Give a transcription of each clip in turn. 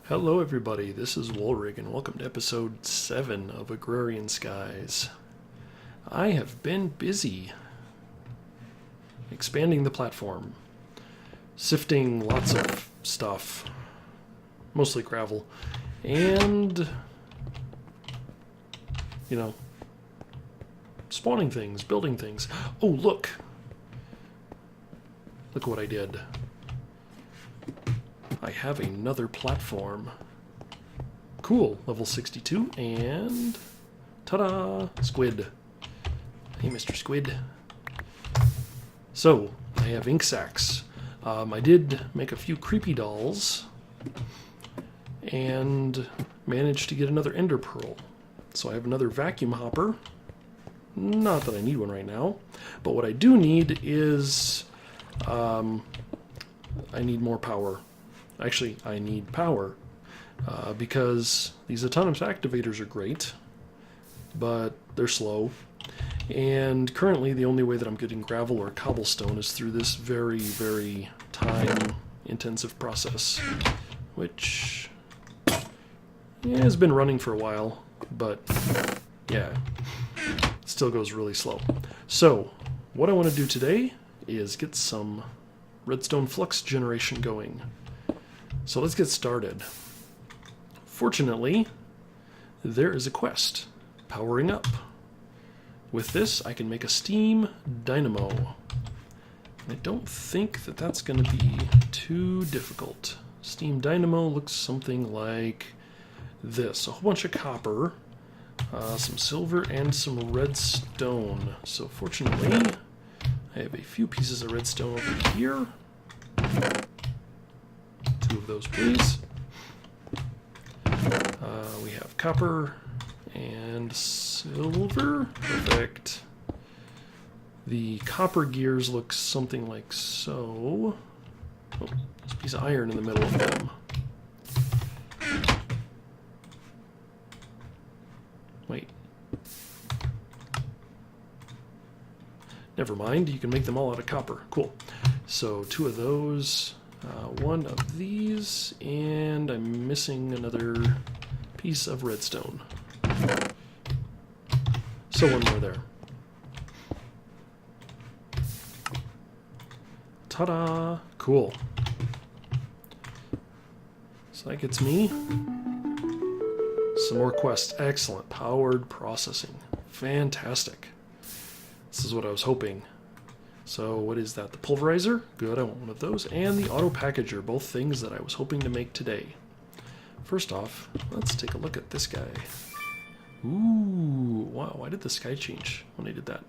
Hello everybody, this is Woolrig and welcome to episode 7 of Agrarian Skies. I have been busy expanding the platform, sifting lots of stuff, mostly gravel, and, spawning things, building things. Oh, look! Look what I did. I have another platform. Cool, level 62, and ta-da! Squid. Hey, Mr. Squid. So, I have ink sacks. I did make a few creepy dolls, and managed to get another ender pearl. So I have another vacuum hopper. Not that I need one right now, but what I do need is, I need more power. Actually, I need power, because these autonomous activators are great, but they're slow. And currently the only way that I'm getting gravel or cobblestone is through this very, very time-intensive process, which has been running for a while, but yeah, still goes really slow. So, what I want to do today is get some redstone flux generation going. So let's get started. Fortunately, there is a quest, powering up. With this, I can make a steam dynamo. I don't think that that's going to be too difficult. Steam dynamo looks something like this. A whole bunch of copper, some silver, and some redstone. So fortunately, I have a few pieces of redstone over here. Of those, please. We have copper and silver. Perfect. The copper gears look something like so. Oh, there's a piece of iron in the middle of them. Wait. Never mind, you can make them all out of copper. Cool. So 2 of those. 1 of these, and I'm missing another piece of redstone. So 1 more there. Ta-da! Cool. So that gets me some more quests. Excellent. Powered processing. Fantastic. This is what I was hoping. So what is that? The pulverizer? Good, I want one of those. And the auto packager, both things that I was hoping to make today. First off, let's take a look at this guy. Ooh, wow, why did the sky change when I did that?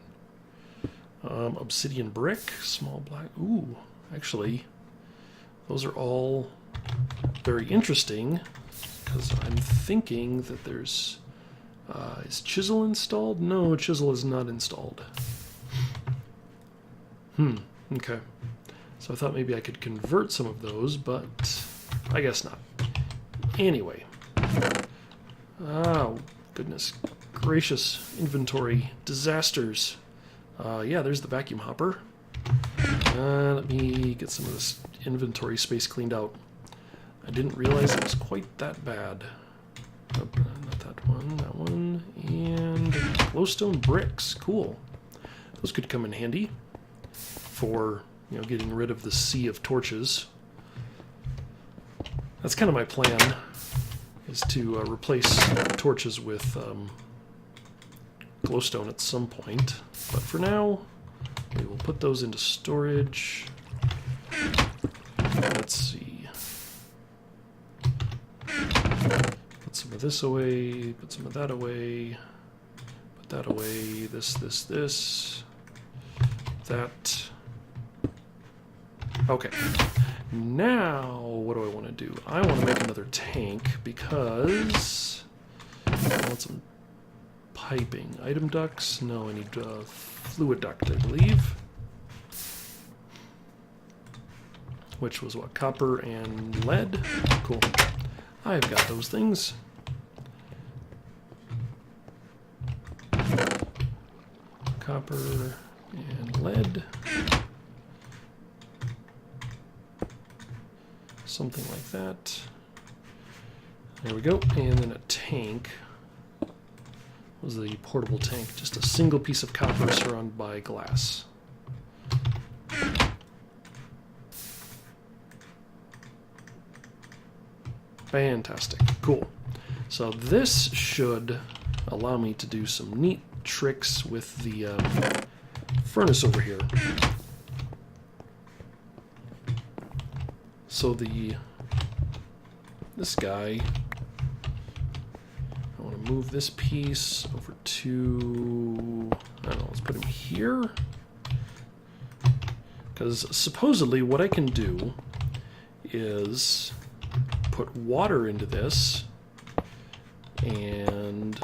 Obsidian brick, small black. Ooh, actually, those are all very interesting, because I'm thinking that there's... is chisel installed? No, chisel is not installed. Okay. So I thought maybe I could convert some of those, but I guess not. Anyway. Oh, goodness gracious. Inventory disasters. Yeah, there's the vacuum hopper. Let me get some of this inventory space cleaned out. I didn't realize it was quite that bad. Oh, not that one, that one. And glowstone bricks. Cool. Those could come in handy for, getting rid of the sea of torches. That's kind of my plan, is to replace torches with glowstone at some point. But for now, we will put those into storage. Let's see. Put some of this away, put some of that away, put that away, this, that. Okay, now what do I want to do? I want to make another tank because I want some piping. Item ducts? No, I need fluid duct, I believe. Which was what? Copper and lead? Cool. I've got those things. Copper and lead. Something like that. There we go. And then a tank. What was the portable tank? Just a single piece of copper surrounded by glass. Fantastic. Cool. So this should allow me to do some neat tricks with the furnace over here. So this guy, I want to move this piece over to, I don't know, let's put him here. Because supposedly what I can do is put water into this, and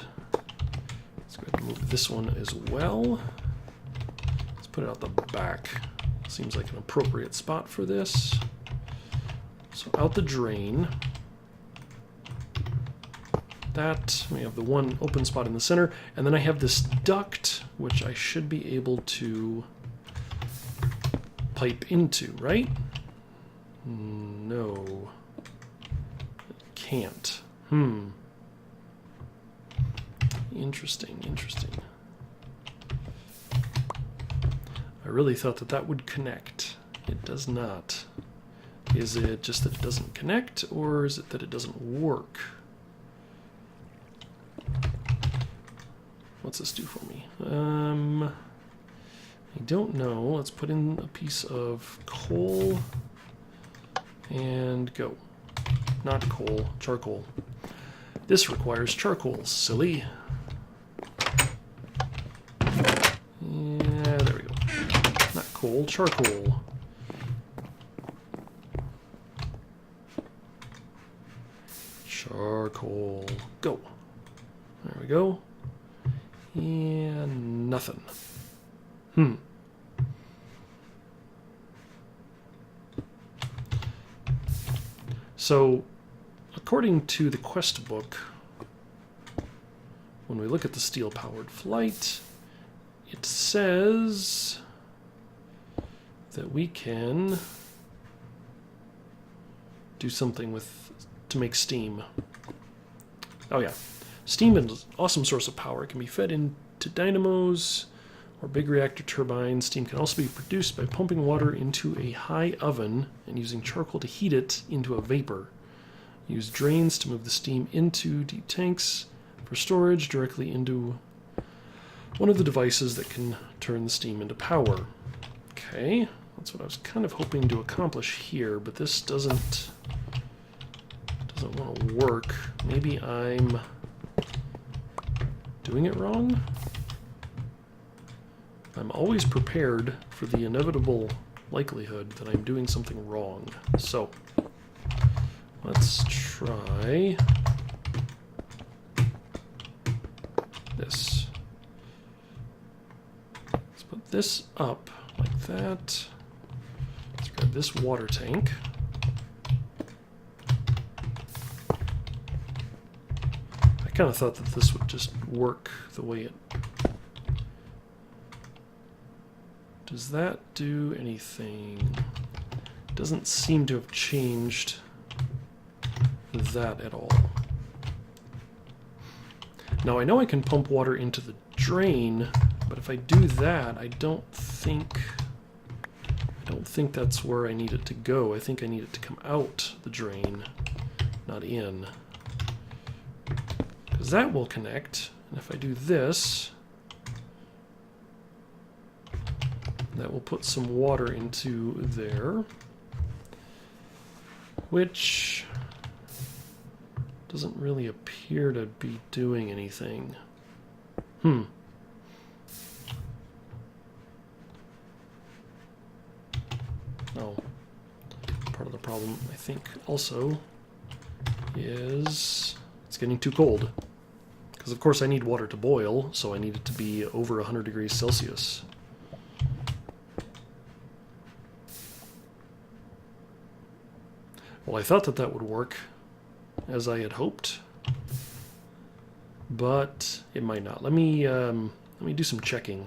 let's go ahead and move this one as well. Let's put it out the back. Seems like an appropriate spot for this. So out the drain. That, we have the one open spot in the center, and then I have this duct, which I should be able to pipe into, right? No. Can't. Interesting, interesting. I really thought that that would connect. It does not. Is it just that it doesn't connect, or is it that it doesn't work? What's this do for me? I don't know. Let's put in a piece of coal and go. Not coal, charcoal. This requires charcoal, silly. Yeah, there we go. Not coal, charcoal. Charcoal. Go. There we go. And nothing. So, according to the quest book, when we look at the steel-powered flight, it says that we can do something to make steam. Oh yeah. Steam is an awesome source of power. It can be fed into dynamos or big reactor turbines. Steam can also be produced by pumping water into a high oven and using charcoal to heat it into a vapor. Use drains to move the steam into deep tanks for storage directly into one of the devices that can turn the steam into power. Okay, that's what I was kind of hoping to accomplish here, but this doesn't want to work. Maybe I'm doing it wrong? I'm always prepared for the inevitable likelihood that I'm doing something wrong. So, let's try this. Let's put this up like that. Let's grab this water tank. I kind of thought that this would just work the way it... Does that do anything? Doesn't seem to have changed that at all. Now I know I can pump water into the drain, but if I do that, I don't think that's where I need it to go. I think I need it to come out the drain, not in. Because that will connect, and if I do this, that will put some water into there, which doesn't really appear to be doing anything. Oh, part of the problem, I think, also is it's getting too cold. Because, of course, I need water to boil, so I need it to be over 100 degrees Celsius. Well, I thought that that would work as I had hoped, but it might not. Let me do some checking.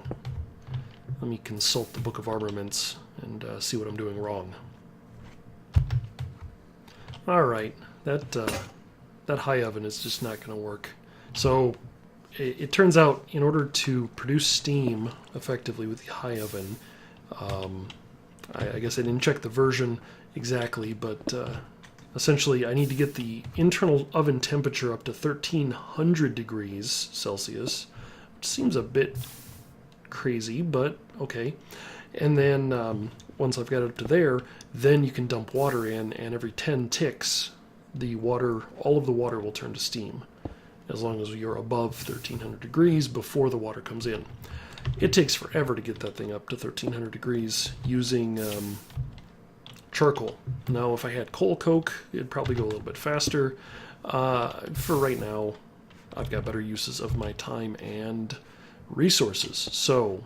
Let me consult the Book of Armaments and see what I'm doing wrong. All right, that that high oven is just not going to work. So it turns out in order to produce steam effectively with the high oven, I guess I didn't check the version exactly, but essentially I need to get the internal oven temperature up to 1300 degrees Celsius, which seems a bit crazy, but okay. And then once I've got it up to there, then you can dump water in, and every 10 ticks, all of the water will turn to steam, as long as you're above 1300 degrees before the water comes in. It takes forever to get that thing up to 1300 degrees using charcoal. Now, if I had coal coke, it'd probably go a little bit faster. For right now, I've got better uses of my time and resources. So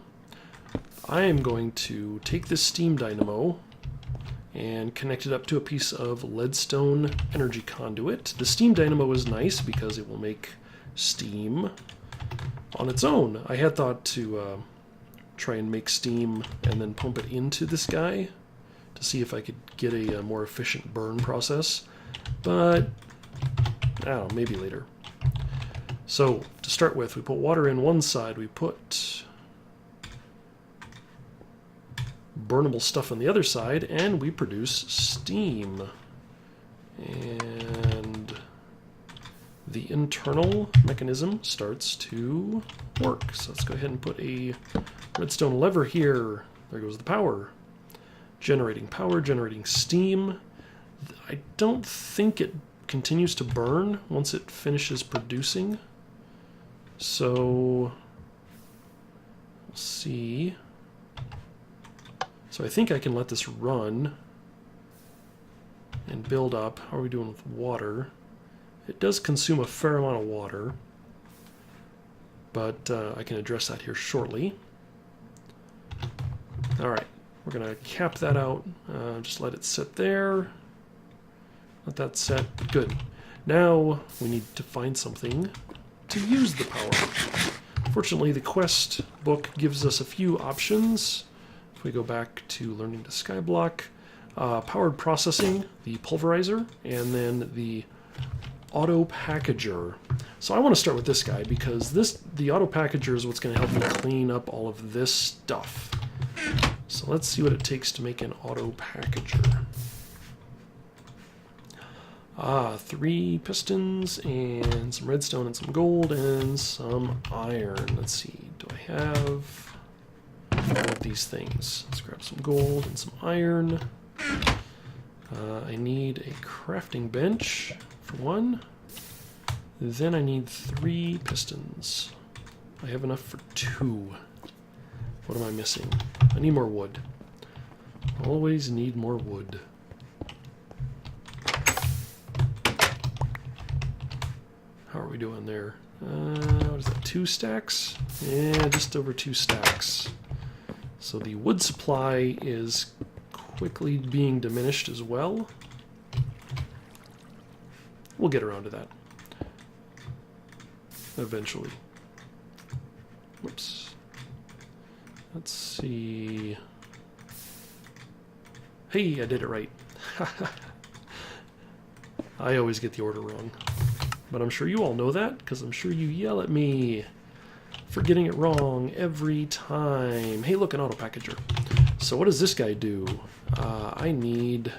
I am going to take this steam dynamo and connect it up to a piece of leadstone energy conduit. The steam dynamo is nice because it will make steam on its own. I had thought to try and make steam and then pump it into this guy to see if I could get a more efficient burn process, but I don't know, maybe later. So to start with, we put water in one side, we put burnable stuff on the other side, and we produce steam. And the internal mechanism starts to work. So let's go ahead and put a redstone lever here. There goes the power. Generating power, generating steam. I don't think it continues to burn once it finishes producing. So we'll see. So I think I can let this run and build up. How are we doing with water? It does consume a fair amount of water, but I can address that here shortly. All right, we're going to cap that out. Just let it sit there. Let that set. Good. Now we need to find something to use the power. Fortunately, the quest book gives us a few options. If we go back to learning to skyblock, powered processing, the pulverizer, and then the auto packager. So I want to start with this guy because the auto packager is what's going to help me clean up all of this stuff. So let's see what it takes to make an auto packager. 3 pistons and some redstone and some gold and some iron. Let's see, do I have all of these things? Let's grab some gold and some iron. I need a crafting bench for one. Then I need 3 pistons. I have enough for 2. What am I missing? I need more wood. Always need more wood. How are we doing there? What is that, 2 stacks? Yeah, just over 2 stacks. So the wood supply is quickly being diminished as well. We'll get around to that eventually. Whoops. Let's see. Hey, I did it right. I always get the order wrong. But I'm sure you all know that, because I'm sure you yell at me for getting it wrong every time. Hey, look, an auto packager. So what does this guy do? I need...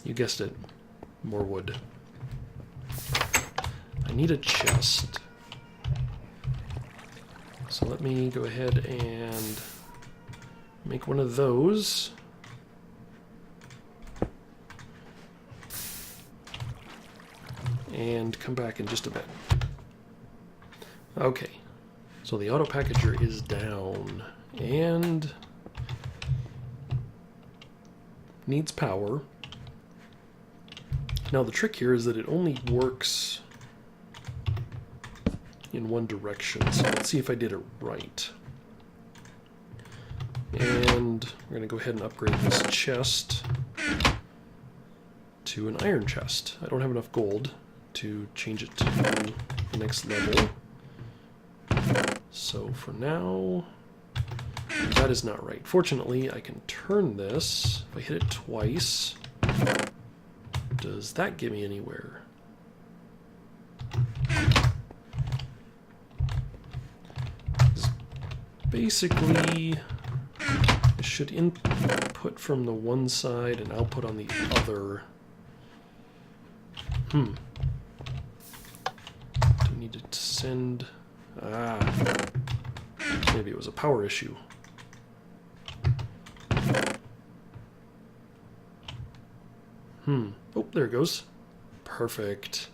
you guessed it. More wood. I need a chest. So let me go ahead and make one of those. And come back in just a bit. Okay, so the auto packager is down and needs power. Now the trick here is that it only works in one direction, so let's see if I did it right. And we're going to go ahead and upgrade this chest to an iron chest. I don't have enough gold to change it to the next level. So for now, That is not right. Fortunately, I can turn this. If I hit it twice, does that get me anywhere? Basically, I should input from the one side and output on the other. Do I need to send... maybe it was a power issue. Oh, there it goes. Perfect.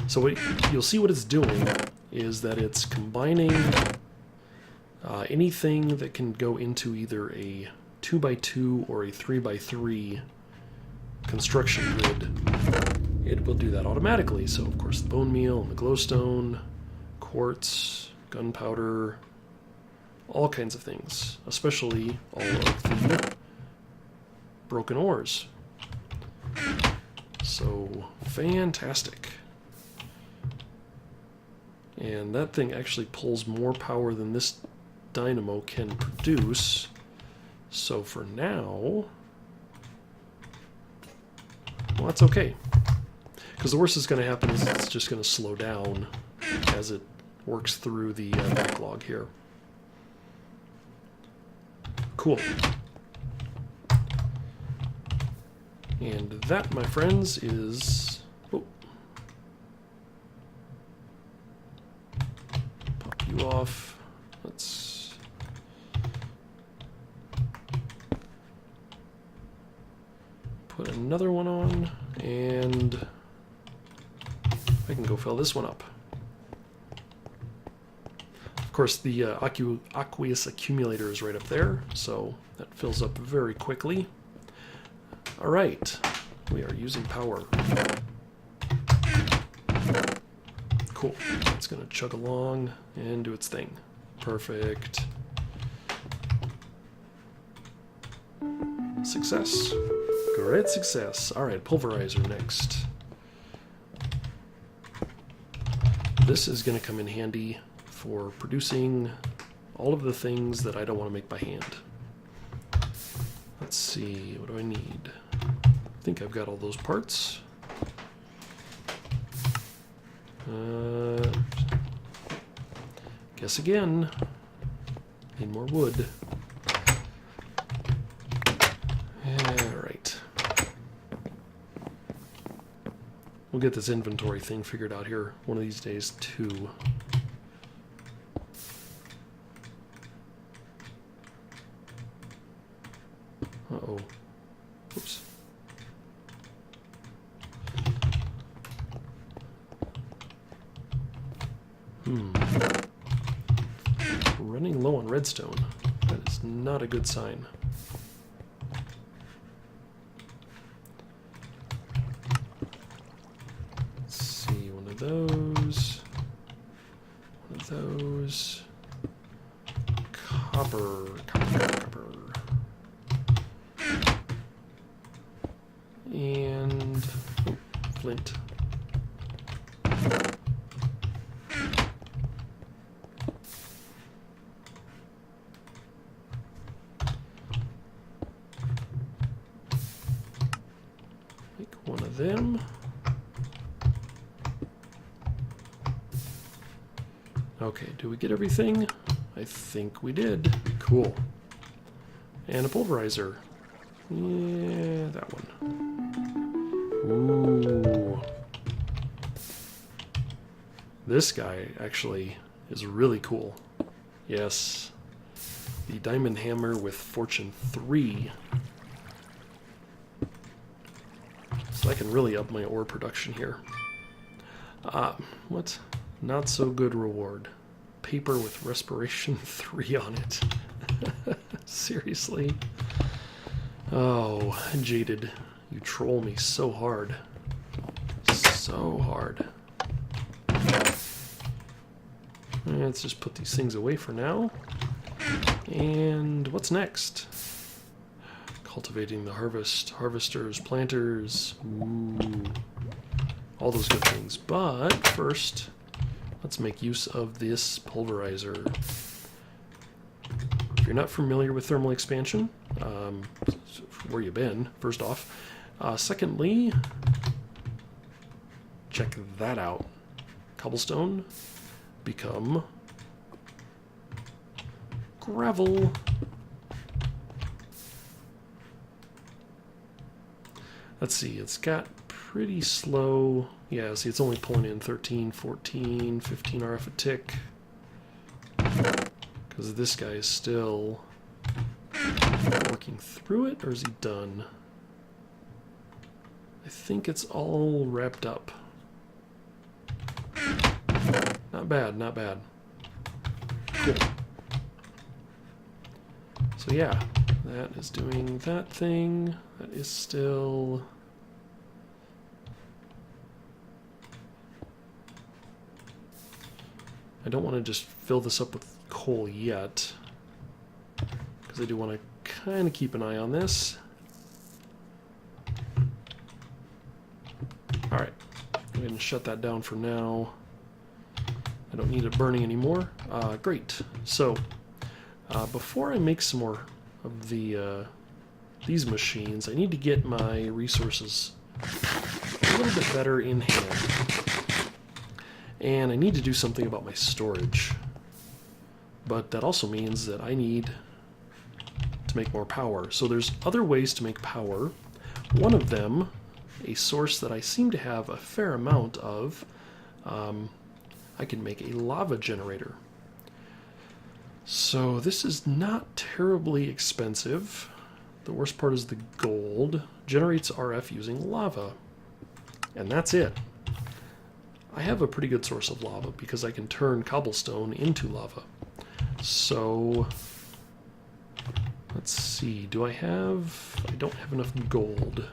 So what you'll see what it's doing is that it's combining anything that can go into either a 2x2 or a 3x3 construction grid. It will do that automatically. So of course the bone meal and the glowstone, quartz, gunpowder, all kinds of things, especially all of the broken ores. So fantastic. And that thing actually pulls more power than this dynamo can produce. So for now, well, that's okay. Because the worst that's going to happen is it's just going to slow down as it works through the backlog here. Cool. And that, my friends, is... Oh. Pop you off. Let's... put another one on, and I can go fill this one up. Of course, the aqueous accumulator is right up there, so that fills up very quickly. All right, we are using power. Cool. It's going to chug along and do its thing. Perfect. Success. Great success. All right, pulverizer next. This is going to come in handy for producing all of the things that I don't want to make by hand. Let's see, what do I need? I think I've got all those parts. Guess again. Need more wood. Alright. We'll get this inventory thing figured out here one of these days too. Uh-oh. Oops. Running low on redstone. That is not a good sign. Let's see, one of those. One of those. Copper. And flint. Make one of them. Okay, do we get everything? I think we did. Cool. And a pulverizer. Yeah, that one. Ooh. This guy actually is really cool. Yes. The diamond hammer with fortune 3. So I can really up my ore production here. What? Not so good reward. Paper with respiration 3 on it. Seriously? Oh, Jaded. You troll me so hard. So hard. Let's just put these things away for now. And what's next? Cultivating the harvest. Harvesters, planters. Ooh. All those good things. But first, let's make use of this pulverizer. you're not familiar with thermal expansion, where you been, first off. Secondly, check that out. Cobblestone become gravel. Let's see, it's got pretty slow. Yeah, see, it's only pulling in 13, 14, 15 RF a tick. Because this guy is still working through it, or is he done? I think it's all wrapped up. Not bad, not bad. Cool. So yeah, that is doing that thing. That is still... I don't want to just fill this up with coal yet, because I do want to kind of keep an eye on this. Alright, I'm going to shut that down for now. I don't need it burning anymore. Great. So, before I make some more of these machines, I need to get my resources a little bit better in hand. And I need to do something about my storage. But that also means that I need to make more power. So there's other ways to make power. One of them, a source that I seem to have a fair amount of, I can make a lava generator. So this is not terribly expensive. The worst part is the gold. Generates RF using lava. And that's it. I have a pretty good source of lava because I can turn cobblestone into lava. So let's see, I don't have enough gold.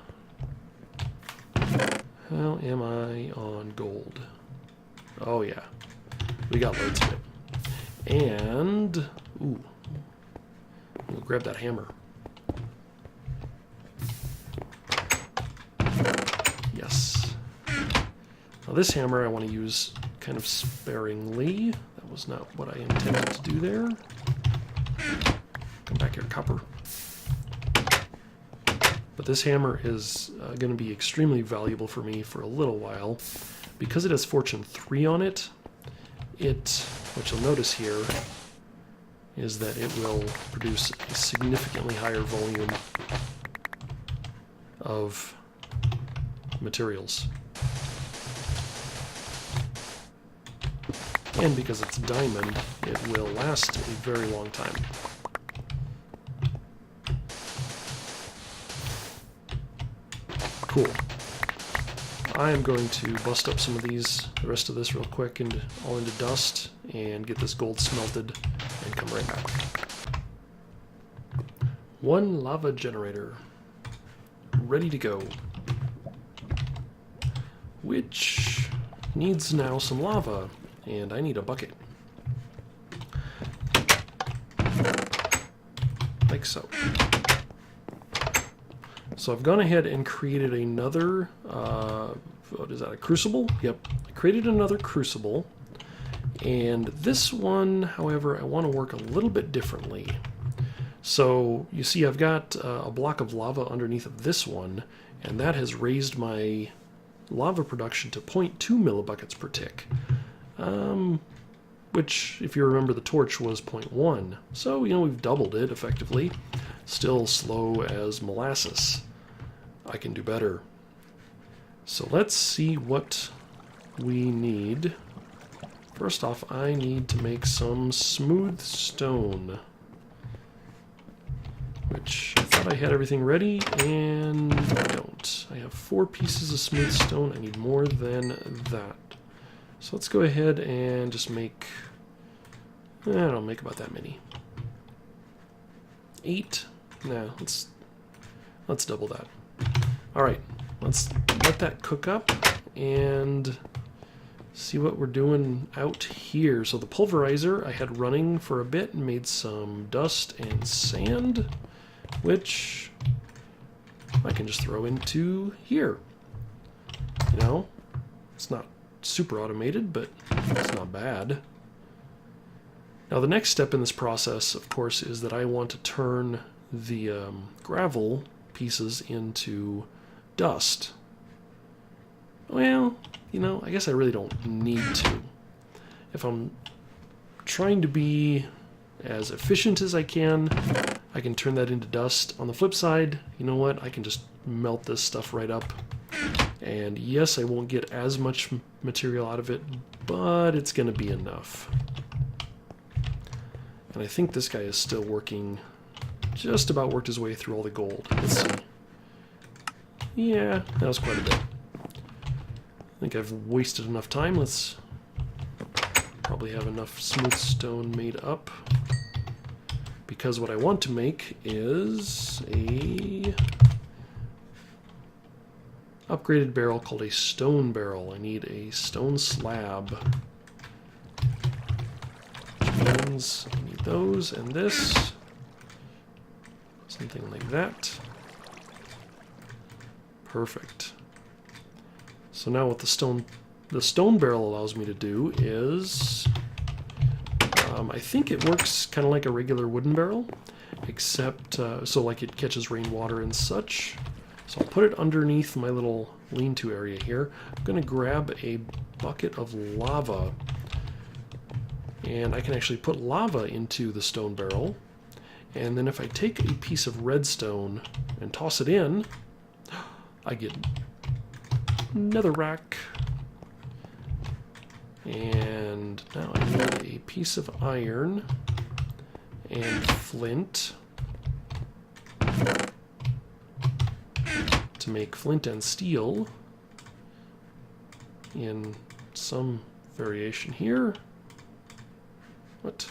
How am I on gold? Oh yeah, we got loads of it. And, ooh, we'll grab that hammer. Yes. Now this hammer I want to use kind of sparingly. That was not what I intended to do there. Come back here, copper. But this hammer is going to be extremely valuable for me for a little while. Because it has Fortune 3 on it, what you'll notice here is that it will produce a significantly higher volume of materials. And because it's diamond, it will last a very long time. Cool. I am going to bust up some of the rest of this real quick and all into dust and get this gold smelted and come right back. One lava generator. Ready to go. Which needs now some lava. And I need a bucket. Like so. So I've gone ahead and created another, what is that, a crucible? Yep, I created another crucible. And this one, however, I want to work a little bit differently. So you see I've got a block of lava underneath of this one, and that has raised my lava production to 0.2 millibuckets per tick. Which, if you remember, the torch was 0.1. So, we've doubled it, effectively. Still slow as molasses. I can do better. So let's see what we need. First off, I need to make some smooth stone. Which, I thought I had everything ready, and I don't. I have 4 pieces of smooth stone. I need more than that. So let's go ahead and just make, I don't make about that many. 8? No, let's double that. Alright, let's let that cook up and see what we're doing out here. So the pulverizer I had running for a bit and made some dust and sand, which I can just throw into here. It's not super automated, but it's not bad. Now the next step in this process, of course, is that I want to turn the gravel pieces into dust. Well, you know, I guess I really don't need to. If I'm trying to be as efficient as I can turn that into dust. On the flip side, you know what? I can just melt this stuff right up. And yes, I won't get as much material out of it, but it's going to be enough. And I think this guy is still working, just about worked his way through all the gold. Let's see. Yeah, that was quite a bit. I think I've wasted enough time. Let's probably have enough smooth stone made up. Because what I want to make is a upgraded barrel called a stone barrel. I need a stone slab. Which means I need those and this. Something like that. Perfect. So now what the stone barrel allows me to do is, I think it works kind of like a regular wooden barrel, except so like it catches rainwater and such. So I'll put it underneath my little lean-to area here. I'm going to grab a bucket of lava, and I can actually put lava into the stone barrel. And then if I take a piece of redstone and toss it in, I get netherrack. And now I need a piece of iron and flint to make flint and steel in some variation here. What?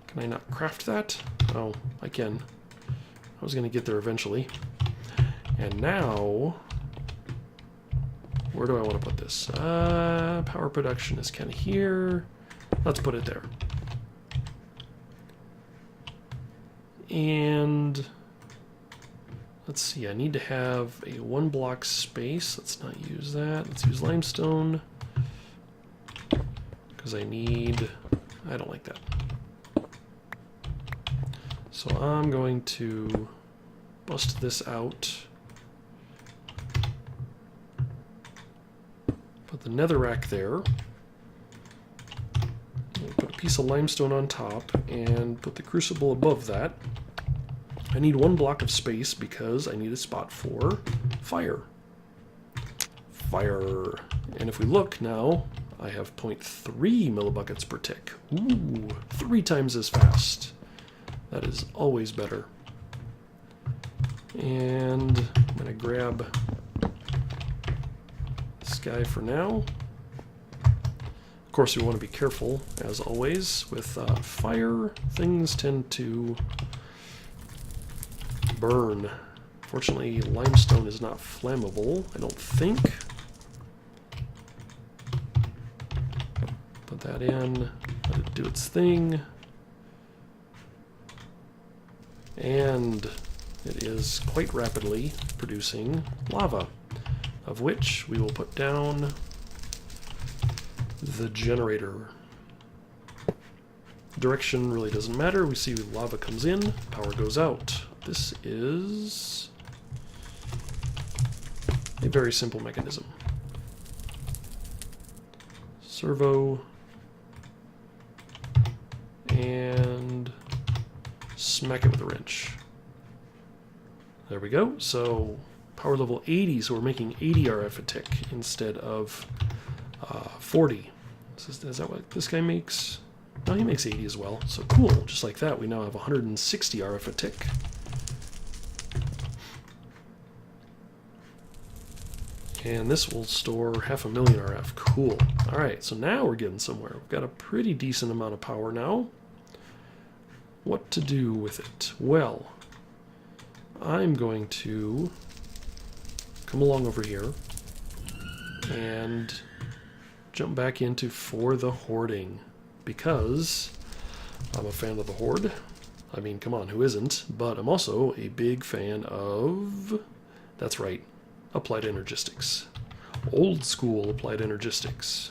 Can I not craft that? Oh, I can. I was going to get there eventually. And now, where do I want to put this? Power production is kind of here. Let's put it there. And let's see, I need to have a 1 block space. Let's not use that. Let's use limestone. Because I don't like that. So I'm going to bust this out. Put the netherrack there. Put a piece of limestone on top and put the crucible above that. I need 1 block of space because I need a spot for fire. Fire. And if we look now, I have 0.3 millibuckets per tick. Ooh, 3 times as fast. That is always better. And I'm going to grab this guy for now. Of course, we want to be careful, as always, with fire. Things tend to burn. Fortunately, limestone is not flammable, I don't think. Put that in, let it do its thing. And it is quite rapidly producing lava, of which we will put down the generator. Direction really doesn't matter. We see lava comes in, power goes out. This is a very simple mechanism. Servo and smack it with a wrench. There we go. So power level 80, so we're making 80 RF a tick instead of 40. Is that what this guy makes? No, he makes 80 as well. So cool. Just like that, we now have 160 RF a tick. And this will store 500,000 RF. Cool. Alright, so now we're getting somewhere. We've got a pretty decent amount of power now. What to do with it? Well, I'm going to come along over here and jump back into For the Hoarding, because I'm a fan of the Horde. I mean, come on, who isn't? But I'm also a big fan of, that's right, applied energistics. Old school applied energistics.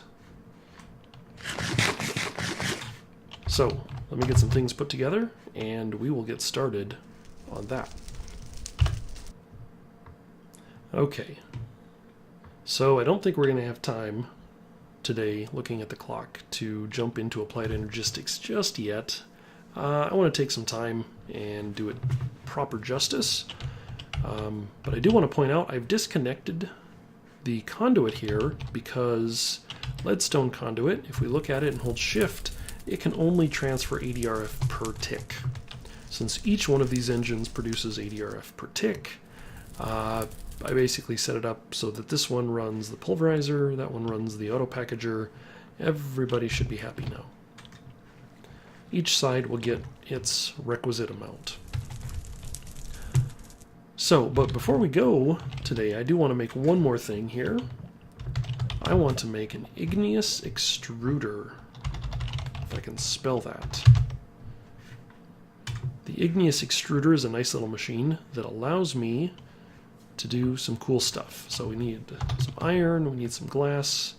So let me get some things put together and we will get started on that. Okay, so I don't think we're going to have time today, looking at the clock, to jump into applied energistics just yet. I want to take some time and do it proper justice, but I do want to point out I've disconnected the conduit here because leadstone conduit, if we look at it and hold shift, it can only transfer ADRF per tick. Since each one of these engines produces ADRF per tick, I basically set it up so that this one runs the pulverizer, that one runs the auto packager. Everybody should be happy now. Each side will get its requisite amount. So, but before we go today, I do want to make one more thing here. I want to make an igneous extruder, if I can spell that. The igneous extruder is a nice little machine that allows me to do some cool stuff. So we need some iron, we need some glass,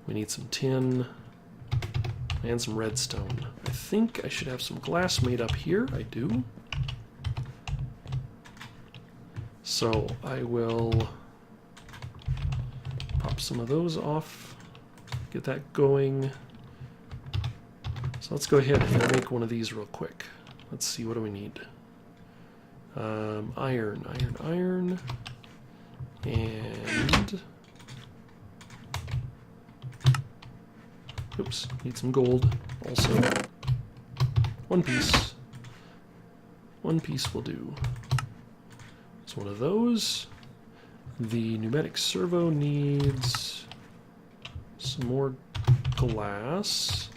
we need some tin, and some redstone. I think I should have some glass made up here. I do. So I will pop some of those off, get that going. So let's go ahead and make one of these real quick. Let's see, what do we need? Iron. And oops, need some gold also. One piece will do. It's one of those. The pneumatic servo needs some more glass.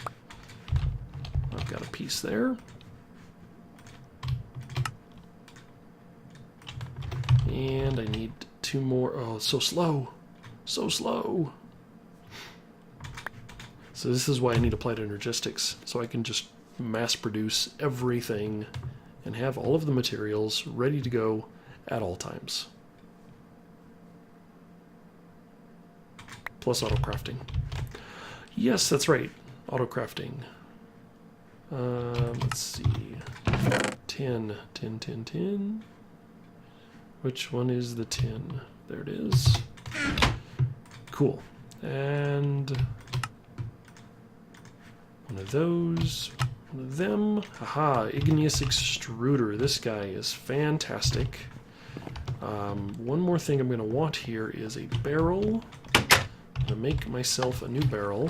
I've got a piece there. And I need 2 more. Oh, so slow. So slow. So this is why I need applied energistics. So I can just mass produce everything and have all of the materials ready to go at all times. Plus auto crafting. Yes, that's right. Auto crafting. Let's see. Tin. Which one is the tin? There it is. Cool. And one of those, one of them. Haha, igneous extruder. This guy is fantastic. One more thing I'm going to want here is a barrel. I'm going to make myself a new barrel.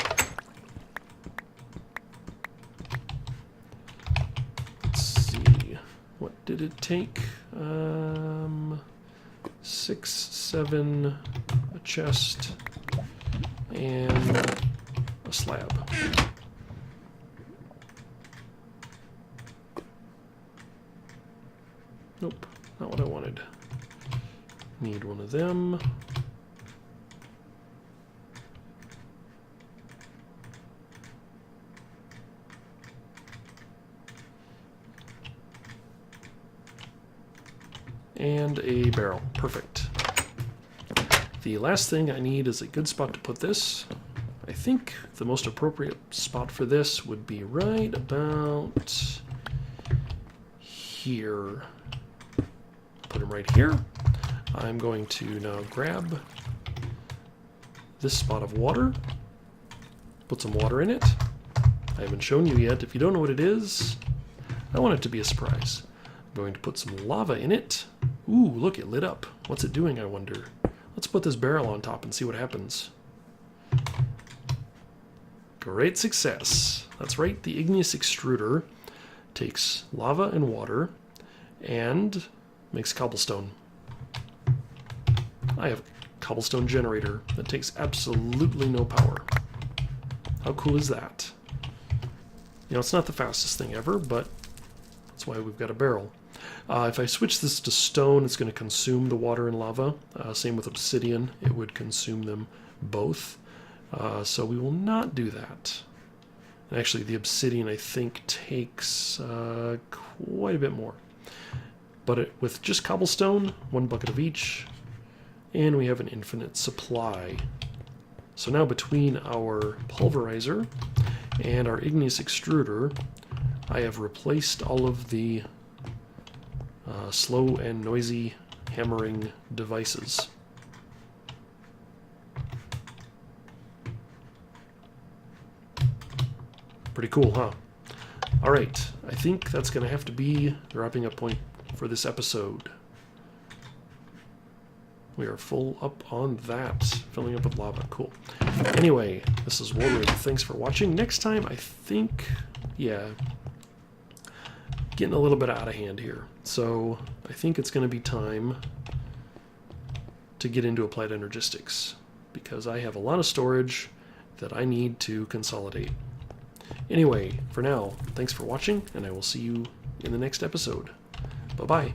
Let's see. What did it take? 6, 7, a chest, and a slab. Nope, not what I wanted. Need one of them. And a barrel. Perfect. The last thing I need is a good spot to put this. I think the most appropriate spot for this would be right about here. Put him right here. I'm going to now grab this spot of water, put some water in it. I haven't shown you yet. If you don't know what it is, I want it to be a surprise. I'm going to put some lava in it. Ooh, look, it lit up. What's it doing, I wonder? Let's put this barrel on top and see what happens. Great success. That's right, the igneous extruder takes lava and water and makes cobblestone. I have a cobblestone generator that takes absolutely no power. How cool is that? You know, it's not the fastest thing ever, but that's why we've got a barrel. If I switch this to stone, it's going to consume the water and lava. Same with obsidian, it would consume them both. So we will not do that. And actually, the obsidian, I think, takes quite a bit more. But with just cobblestone, 1 bucket of each, and we have an infinite supply. So now between our pulverizer and our igneous extruder, I have replaced all of the slow and noisy hammering devices. Pretty cool, huh? All right, I think that's going to have to be the wrapping up point for this episode. We are full up on that. Filling up with lava. Cool. Anyway, this is Warwood. Thanks for watching. Next time, I think... yeah. Getting a little bit out of hand here. So, I think it's going to be time to get into applied energistics. Because I have a lot of storage that I need to consolidate. Anyway, for now, thanks for watching, and I will see you in the next episode. Bye-bye.